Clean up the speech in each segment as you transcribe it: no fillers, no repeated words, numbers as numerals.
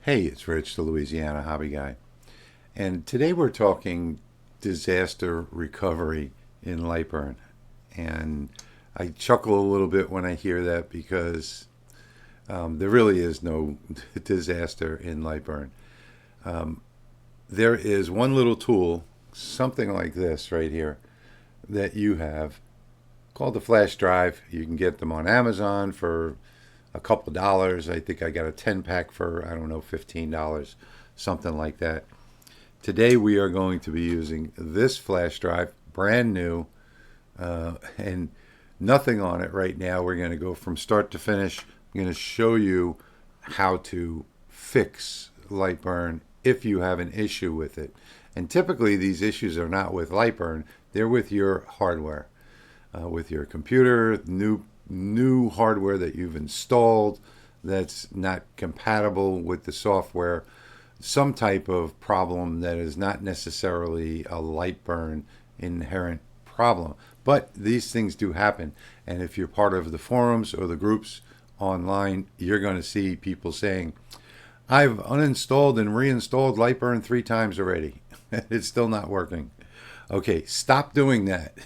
Hey, it's Rich, the Louisiana hobby guy. And today we're talking disaster recovery in Lightburn. And I chuckle a little bit when I hear that because there really is no disaster in Lightburn. There is one little tool, something like this right here, that you have called the flash drive. You can get them on Amazon for a couple dollars. I think I got a 10 pack for, I don't know, $15, something like that. Today we are going to be using this flash drive, brand new, and nothing on it right now. We're going to go from start to finish. I'm going to show you how to fix Lightburn if you have an issue with it. And typically these issues are not with Lightburn, they're with your hardware, with your computer, new hardware that you've installed that's not compatible with the software, some type of problem that is not necessarily a Lightburn inherent problem. But these things do happen. And if you're part of the forums or the groups online, you're going to see people saying, I've uninstalled and reinstalled Lightburn 3 times already. It's still not working. Okay, stop doing that.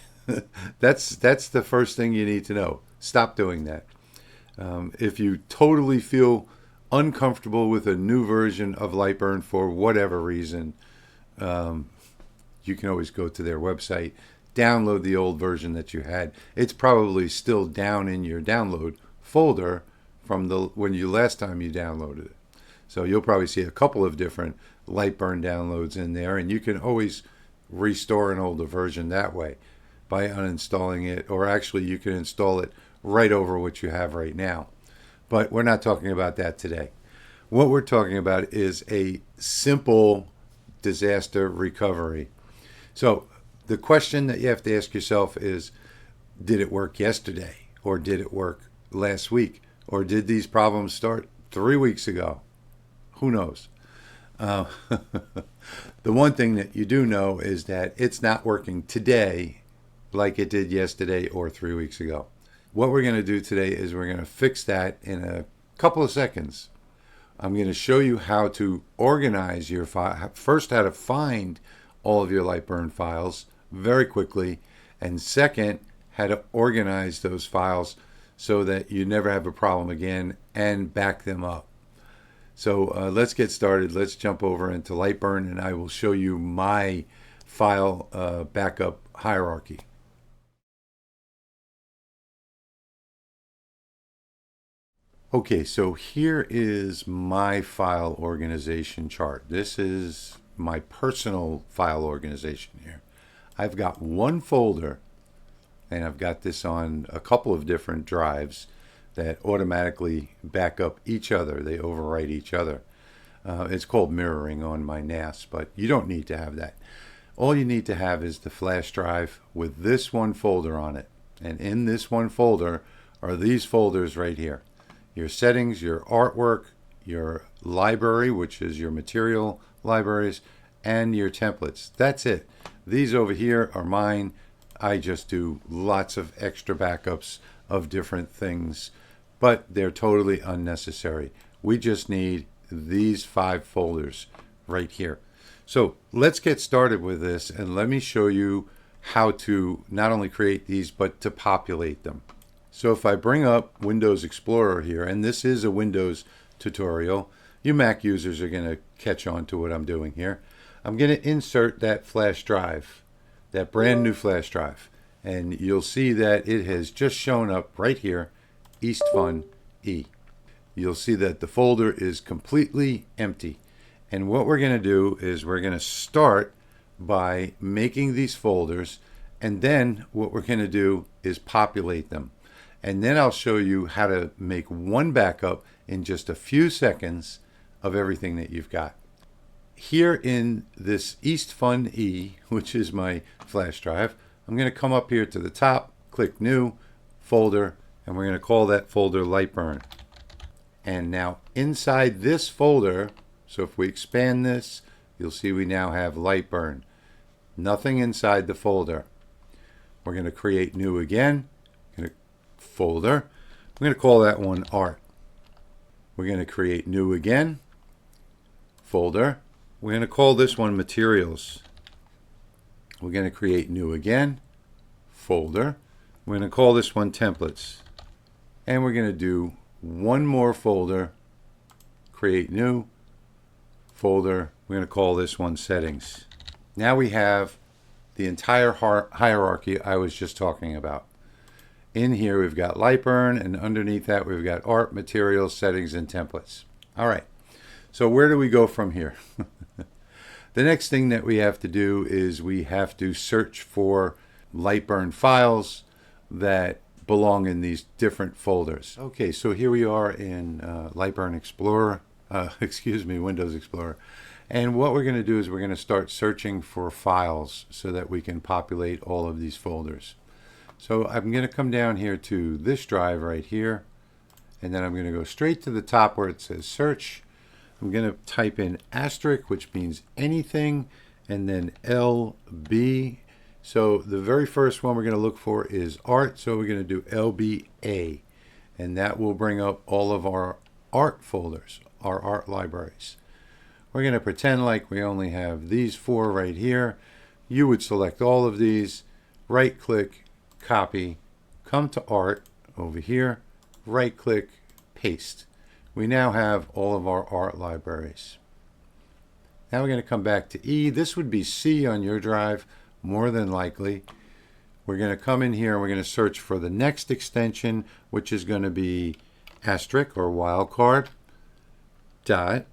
That's the first thing you need to know. Stop doing that. If you totally feel uncomfortable with a new version of Lightburn for whatever reason, you can always go to their website, download the old version that you had. It's probably still down in your download folder from when you last time you downloaded it. So you'll probably see a couple of different Lightburn downloads in there, and you can always restore an older version that way by uninstalling it, or actually you can install it right over what you have right now. But we're not talking about that today. What we're talking about is a simple disaster recovery. So the question that you have to ask yourself is, did it work yesterday? Or did it work last week? Or did these problems start 3 weeks ago? Who knows? The one thing that you do know is that it's not working today like it did yesterday or 3 weeks ago. What we're going to do today is we're going to fix that in a couple of seconds. I'm going to show you how to organize your file. First, how to find all of your Lightburn files very quickly. And second, how to organize those files so that you never have a problem again and back them up. So let's get started. Let's jump over into Lightburn and I will show you my file backup hierarchy. Okay, so here is my file organization chart. This is my personal file organization here. I've got one folder, and I've got this on a couple of different drives that automatically back up each other. They overwrite each other. It's called mirroring on my NAS, but you don't need to have that. All you need to have is the flash drive with this one folder on it. And in this one folder are these folders right here. Your settings, your artwork, your library, which is your material libraries, and your templates. That's it. These over here are mine. I just do lots of extra backups of different things, but they're totally unnecessary. We just need these 5 folders right here. So let's get started with this, and let me show you how to not only create these, but to populate them. So if I bring up Windows Explorer here, and this is a Windows tutorial, you Mac users are going to catch on to what I'm doing here. I'm going to insert that flash drive, that brand new flash drive, and you'll see that it has just shown up right here, InstaSVG E. You'll see that the folder is completely empty. And what we're going to do is we're going to start by making these folders, and then what we're going to do is populate them. And then I'll show you how to make one backup in just a few seconds of everything that you've got. Here in this InstaSVG E, which is my flash drive, I'm going to come up here to the top, click New, Folder, and we're going to call that folder Lightburn. And now inside this folder, so if we expand this, you'll see we now have Lightburn. Nothing inside the folder. We're going to create New again. Folder. I'm going to call that one Art. We're going to create New again. folder. We're going to call this one materials. We're going to create new again, folder. We're going to call this one templates. And we're going to do one more folder, create new, folder. We're going to call this one settings. Now we have the entire hierarchy I was just talking about. In here we've got Lightburn, and underneath that we've got art, materials, settings, and templates. All right, so where do we go from here? The next thing that we have to do is we have to search for Lightburn files that belong in these different folders. Okay, so here we are in Lightburn Explorer, Windows Explorer. And what we're going to do is we're going to start searching for files so that we can populate all of these folders. So I'm going to come down here to this drive right here, and then I'm going to go straight to the top where it says search. I'm going to type in asterisk, which means anything, and then LB. So the very first one we're going to look for is art, so we're going to do LBA, and that will bring up all of our art folders, our art libraries. We're going to pretend like we only have these 4 right here. You would select all of these, right click, copy, come to art over here, right click, paste. We now have all of our art libraries. Now we're going to come back to E. This would be C on your drive, more than likely. We're going to come in here and we're going to search for the next extension, which is going to be asterisk or wildcard dot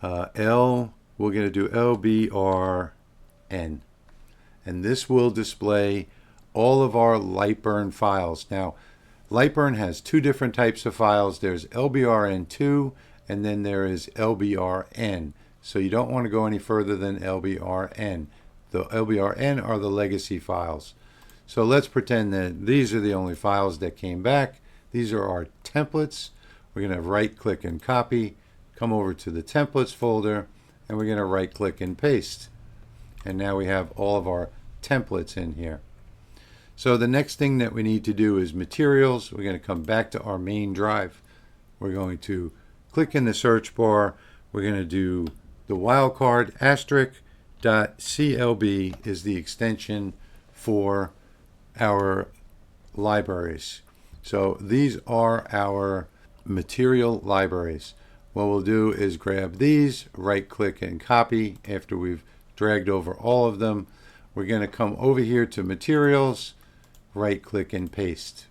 L. We're going to do LBRN, and this will display all of our Lightburn files. Now, Lightburn has 2 different types of files. There's LBRN2 and then there is LBRN. So you don't want to go any further than LBRN. The LBRN are the legacy files. So let's pretend that these are the only files that came back. These are our templates. We're going to right click and copy, come over to the templates folder, and we're going to right click and paste. And now we have all of our templates in here. So the next thing that we need to do is materials. We're going to come back to our main drive. We're going to click in the search bar. We're going to do the wildcard asterisk .clb is the extension for our libraries. So these are our material libraries. What we'll do is grab these, right click and copy. After we've dragged over all of them, we're going to come over here to materials, right click and paste.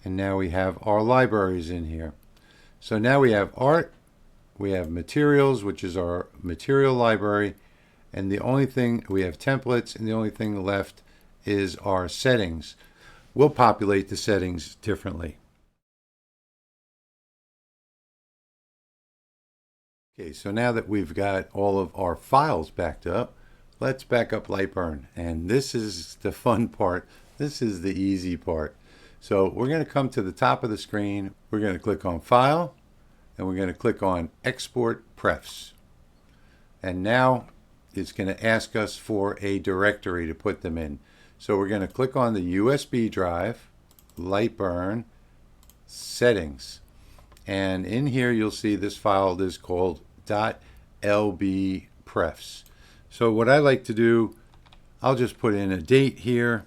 And now we have our libraries in here. So now we have art, we have materials, which is our material library, and the only thing, we have templates, and the only thing left is our settings. We'll populate the settings differently. Okay, so now that we've got all of our files backed up, let's back up Lightburn. And this is the fun part. This is the easy part. So we're going to come to the top of the screen. We're going to click on File, and we're going to click on Export Prefs. And now it's going to ask us for a directory to put them in. So we're going to click on the USB drive, Lightburn, Settings. And in here you'll see this file is called .lbprefs. So what I like to do, I'll just put in a date here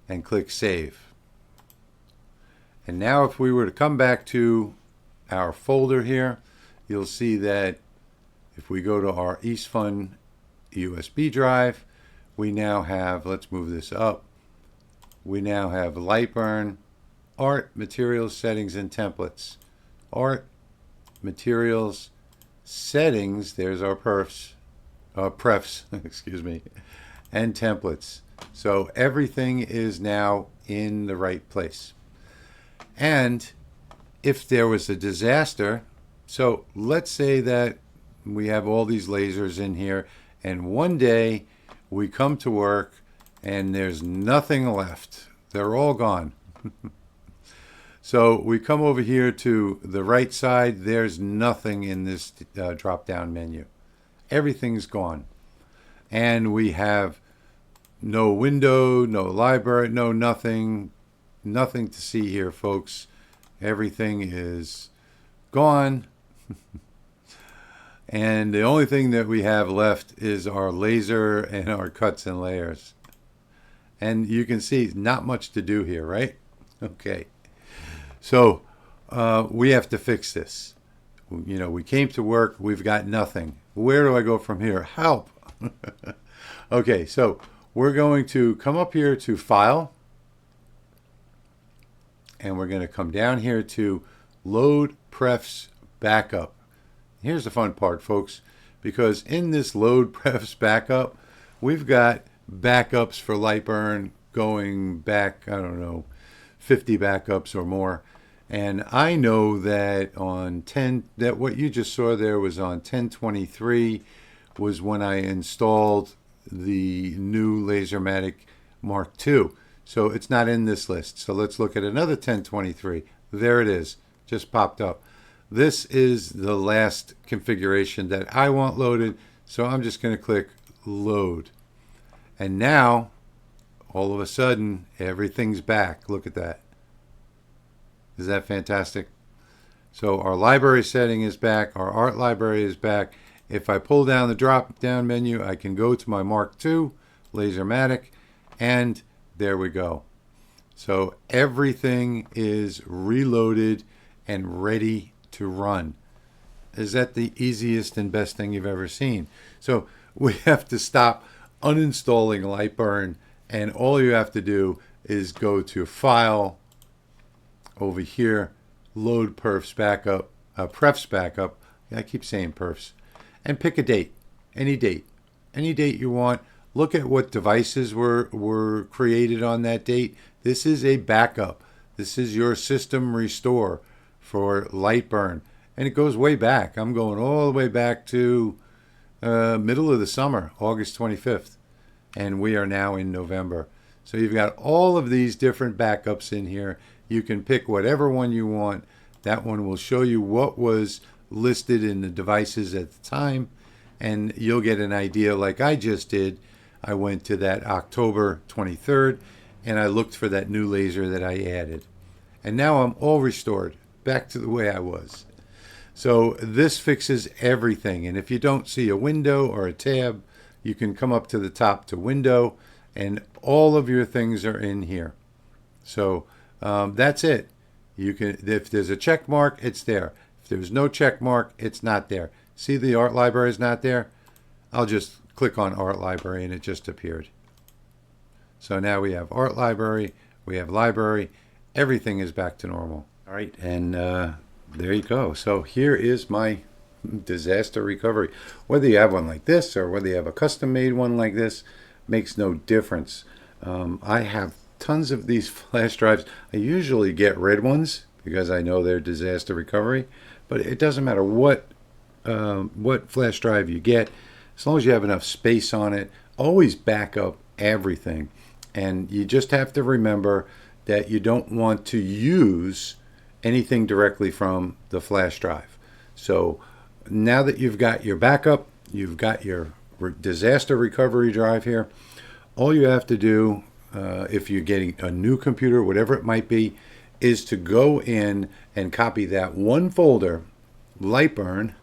and click Save. And now if we were to come back to our folder here, you'll see that if we go to our EastFun USB drive, we now have, let's move this up, we now have Lightburn, Art, Materials, Settings, and Templates. Art, Materials, Settings, there's our prefs, excuse me, and Templates. So everything is now in the right place. And if there was a disaster, so let's say that we have all these lasers in here, and one day we come to work and there's nothing left. They're all gone. So we come over here to the right side. There's nothing in this drop-down menu. Everything's gone. And we have no window, no library, no nothing. Nothing to see here, folks. Everything is gone. And the only thing that we have left is our laser and our cuts and layers. And you can see not much to do here, right? Okay. So we have to fix this. You know, we came to work, we've got nothing. Where do I go from here? Help. Okay, so we're going to come up here to File. And we're going to come down here to Load Prefs Backup. Here's the fun part, folks, because in this Load Prefs Backup, we've got backups for Lightburn going back, I don't know, 50 backups or more. And I know that on that what you just saw there was on 10/23 was when I installed the new Lasermatic Mark II. So it's not in this list. So let's look at another 10/23. There it is, just popped up. This is the last configuration that I want loaded. So I'm just going to click Load. And now, all of a sudden, everything's back. Look at that. Is that fantastic? So our library setting is back. Our art library is back. If I pull down the drop-down menu, I can go to my Mark II, Lasermatic, and there we go. So everything is reloaded and ready to run. Is that the easiest and best thing you've ever seen? So we have to stop uninstalling Lightburn, and all you have to do is go to File, over here, Load Perfs Backup, Prefs Backup. I keep saying perfs. And pick a date, any date you want. Look at what devices were created on that date. This is a backup. This is your system restore for Lightburn. And it goes way back. I'm going all the way back to middle of the summer, August 25th. And we are now in November. So you've got all of these different backups in here. You can pick whatever one you want. That one will show you what was listed in the devices at the time. And you'll get an idea like I just did. I went to that October 23rd and I looked for that new laser that I added. And now I'm all restored, back to the way I was. So this fixes everything. And if you don't see a window or a tab, you can come up to the top to Window, and all of your things are in here. So that's it. You can, if there's a check mark, it's there. If there's no check mark, it's not there. See, the art library is not there. I'll just click on art library and it just appeared. So now we have art library, we have library, everything is back to normal. All right, and there you go. So here is my disaster recovery. Whether you have one like this or whether you have a custom made one like this makes no difference. I have tons of these flash drives. I usually get red ones because I know they're disaster recovery, but it doesn't matter what flash drive you get, as long as you have enough space on it. Always back up everything, and you just have to remember that you don't want to use anything directly from the flash drive. So now that you've got your backup, you've got your disaster recovery drive here, all you have to do, if you're getting a new computer, whatever it might be, is to go in and copy that one folder, Lightburn,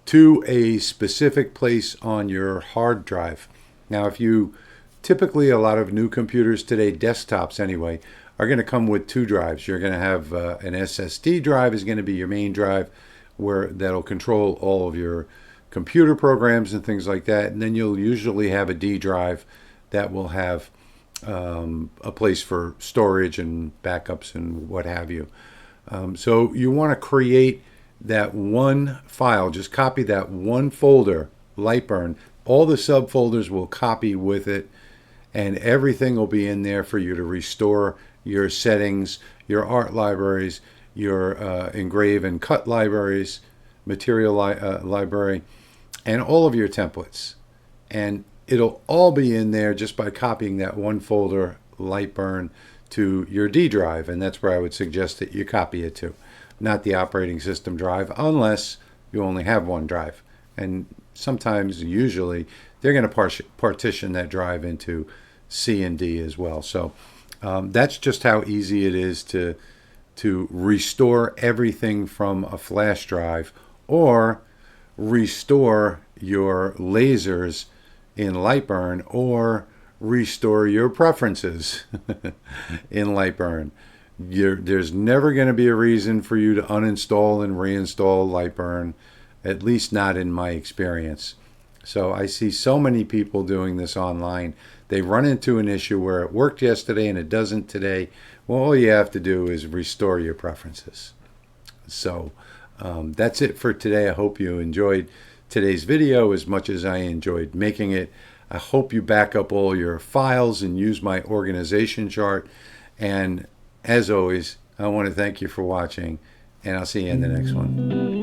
to a specific place on your hard drive. Now, if you typically, a lot of new computers today, desktops anyway, are going to come with two drives. You're going to have an SSD drive is going to be your main drive, where that'll control all of your computer programs and things like that. And then you'll usually have a D drive that will have a place for storage and backups and what have you. So you want to create that one file. Just copy that one folder, Lightburn. All the subfolders will copy with it, and everything will be in there for you to restore your settings, your art libraries, your engrave and cut libraries, material library, and all of your templates. And it'll all be in there just by copying that one folder, Lightburn, to your D drive. And that's where I would suggest that you copy it to, not the operating system drive, unless you only have one drive. And sometimes, usually, they're going to partition that drive into C and D as well. So that's just how easy it is to to restore everything from a flash drive or restore your lasers in Lightburn or restore your preferences in Lightburn. There's never going to be a reason for you to uninstall and reinstall Lightburn, at least not in my experience. So I see so many people doing this online. They run into an issue where it worked yesterday and it doesn't today. Well, all you have to do is restore your preferences. So that's it for today. I hope you enjoyed today's video as much as I enjoyed making it. I hope you back up all your files and use my organization chart. And as always, I want to thank you for watching, and I'll see you in the next one.